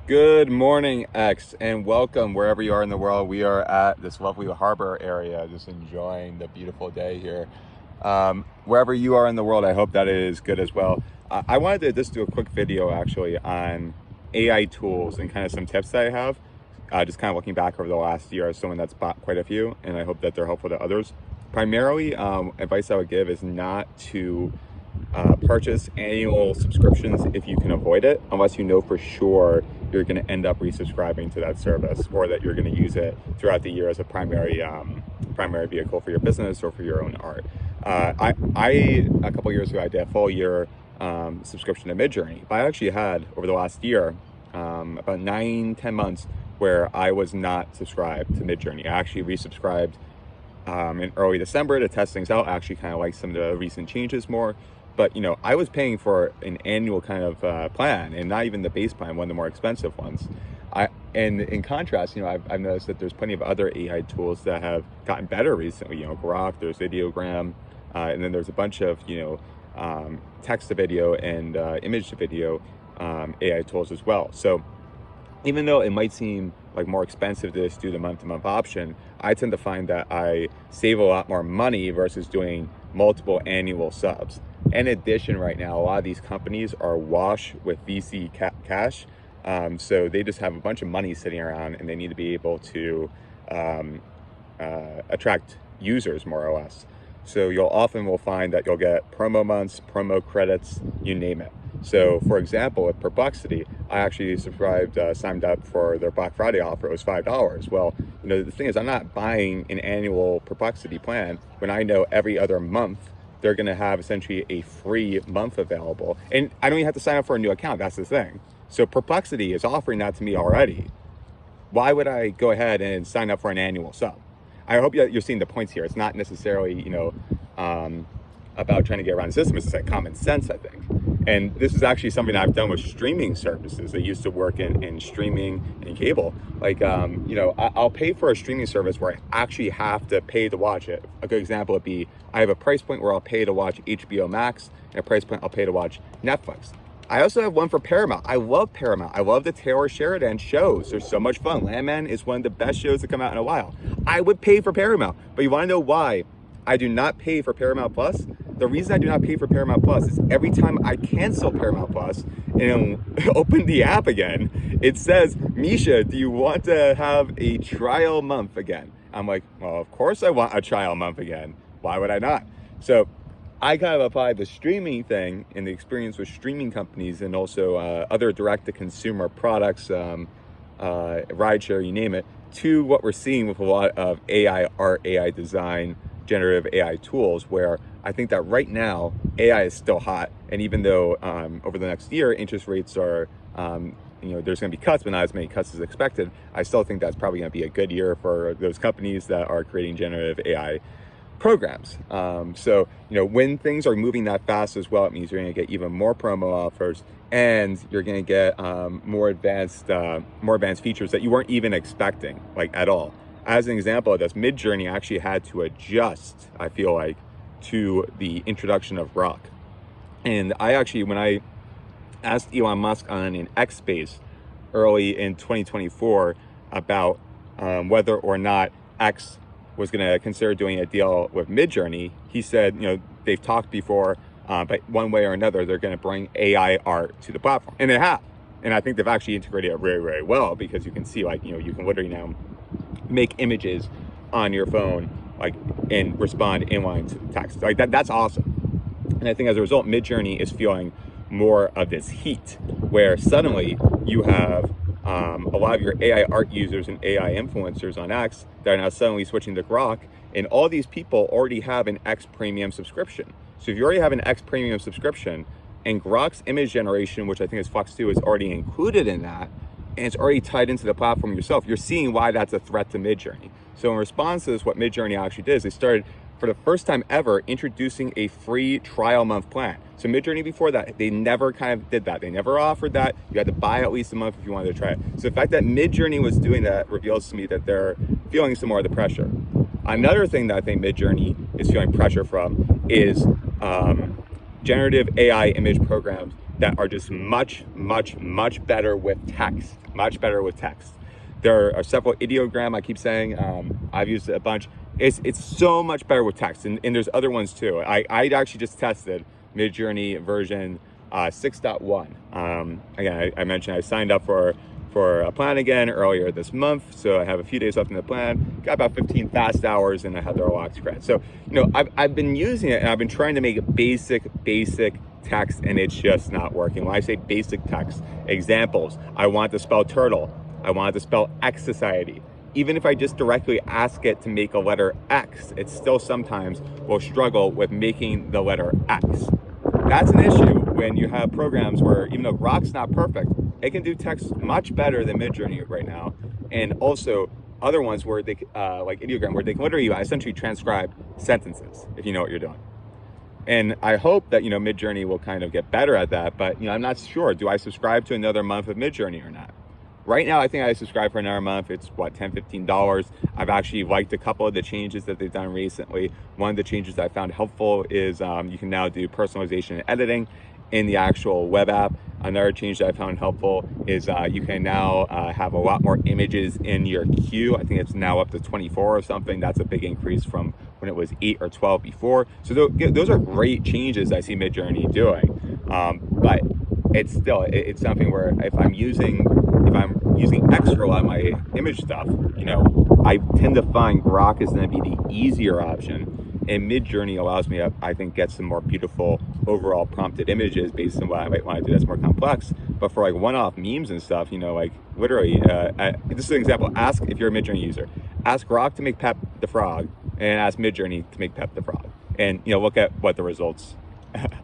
Good morning, X, and welcome wherever you are in the world. We are at this lovely harbor area, just enjoying the beautiful day here. Wherever you are in the world, I hope that it is good as well. I wanted to just do a quick video actually on AI tools and kind of some tips that I have. Just kind of looking back over the last year as someone that's bought quite a few, and I hope that they're helpful to others. Primarily, advice I would give is not to purchase annual subscriptions if you can avoid it, unless you know for sure you're going to end up resubscribing to that service, or that you're going to use it throughout the year as a primary vehicle for your business or for your own art. I a couple years ago I did a full year subscription to Midjourney, but I actually had over the last year about 9-10 months where I was not subscribed to Midjourney. I actually resubscribed in early December to test things out. I actually kind of like some of the recent changes more. But, I was paying for an annual kind of plan, and not even the base plan, one of the more expensive ones. And in contrast, I've noticed that there's plenty of other AI tools that have gotten better recently. Grok, there's Videogram, and then there's a bunch of, text to video and image to video AI tools as well. So even though it might seem like more expensive to just do the month-to-month option, I tend to find that I save a lot more money versus doing multiple annual subs. In addition, right now, a lot of these companies are awash with VC cash. So they just have a bunch of money sitting around, and they need to be able to attract users, more or less. So you'll often will find that you'll get promo months, promo credits, you name it. So for example, with Perplexity, I actually signed up for their Black Friday offer. It was $5. Well, the thing is, I'm not buying an annual Perplexity plan when I know every other month they're going to have essentially a free month available. And I don't even have to sign up for a new account. That's the thing. So Perplexity is offering that to me already. Why would I go ahead and sign up for an annual sub? I hope you're seeing the points here. It's not necessarily, about trying to get around the system. It's just like common sense, I think. And this is actually something I've done with streaming services that used to work in streaming and cable. Like, I'll pay for a streaming service where I actually have to pay to watch it. A good example would be, I have a price point where I'll pay to watch HBO Max, and a price point I'll pay to watch Netflix. I also have one for Paramount. I love Paramount. I love the Taylor Sheridan shows. They're so much fun. Landman is one of the best shows to come out in a while. I would pay for Paramount, but you want to know why I do not pay for Paramount Plus? The reason I do not pay for Paramount Plus is every time I cancel Paramount Plus and open the app again, it says, Misha, do you want to have a trial month again? I'm like, well, of course I want a trial month again. Why would I not? So I kind of applied the streaming thing and the experience with streaming companies and also other direct-to-consumer products, rideshare, you name it, to what we're seeing with a lot of AI art, AI design, generative AI tools, where I think that right now AI is still hot. And even though over the next year interest rates are, there's going to be cuts, but not as many cuts as expected, I still think that's probably going to be a good year for those companies that are creating generative AI programs. So when things are moving that fast as well, it means you're going to get even more promo offers, and you're going to get more advanced features that you weren't even expecting, like, at all. As an example of this, Midjourney actually had to adjust, I feel like, to the introduction of Grok. And I actually, when I asked Elon Musk on an X Space early in 2024 about whether or not X was going to consider doing a deal with Midjourney, he said, they've talked before, but one way or another, they're going to bring AI art to the platform. And they have. And I think they've actually integrated it very, very well, because you can see, you can literally now make images on your phone, and respond inline to text. Like that's awesome. And I think as a result, Midjourney is feeling more of this heat, where suddenly you have a lot of your AI art users and AI influencers on X that are now suddenly switching to Grok, and all these people already have an X premium subscription. So if you already have an X premium subscription, and Grok's image generation, which I think is Fox 2, is already included in that, and it's already tied into the platform yourself, you're seeing why that's a threat to Midjourney. So in response to this, what Midjourney actually did is they started, for the first time ever, introducing a free trial month plan. So Midjourney, before that, they never kind of did that. They never offered that. You had to buy at least a month if you wanted to try it. So the fact that Midjourney was doing that reveals to me that they're feeling some more of the pressure. Another thing that I think Midjourney is feeling pressure from is generative AI image programs that are just much better with text, There are several ideogram, I keep saying, I've used it a bunch. It's so much better with text, and there's other ones too. I actually just tested Midjourney version 6.1. Again, I mentioned I signed up for a plan again earlier this month, so I have a few days left in the plan. Got about 15 fast hours, and I had the relaxed credit. So, I've been using it, and I've been trying to make basic text, and it's just not working. When I say basic text, examples, I want to spell turtle, I want to spell X society. Even if I just directly ask it to make a letter X, it still sometimes will struggle with making the letter X. That's an issue when you have programs where, even though Grok's not perfect, it can do text much better than Midjourney right now. And also other ones where they, like ideogram, where they can literally essentially transcribe sentences, if you know what you're doing. And I hope that, Midjourney will kind of get better at that, but, I'm not sure. Do I subscribe to another month of Midjourney or not? Right now, I think I subscribe for another month. It's what, $10, $15. I've actually liked a couple of the changes that they've done recently. One of the changes that I found helpful is you can now do personalization and editing in the actual web app. Another change that I found helpful is you can now have a lot more images in your queue. I think it's now up to 24 or something. That's a big increase from when it was 8 or 12 before. So those are great changes I see Midjourney doing. But it's still, it's something where if I'm using extra a lot of my image stuff, I tend to find Grok is going to be the easier option, and Midjourney allows me to, I think, get some more beautiful overall prompted images based on what I might want to do that's more complex. But for like one-off memes and stuff, like literally, this is an example. Ask, if you're a Midjourney user, ask Grok to make Pep the Frog, and ask Midjourney to make Pep the Frog, and look at what the results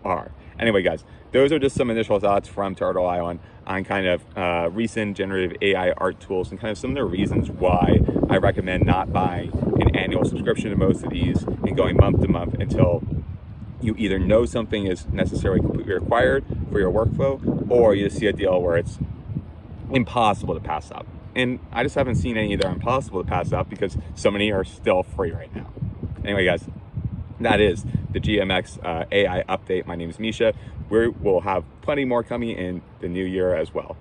are. Anyway, guys, those are just some initial thoughts from Turtle Island on kind of recent generative AI art tools, and kind of some of the reasons why I recommend not buying an annual subscription to most of these and going month to month until you either know something is necessarily completely required for your workflow, or you just see a deal where it's impossible to pass up. And I just haven't seen any that are impossible to pass up because so many are still free right now. Anyway, guys, that is the GMX AI update. My name is Misha. We'll have plenty more coming in the new year as well.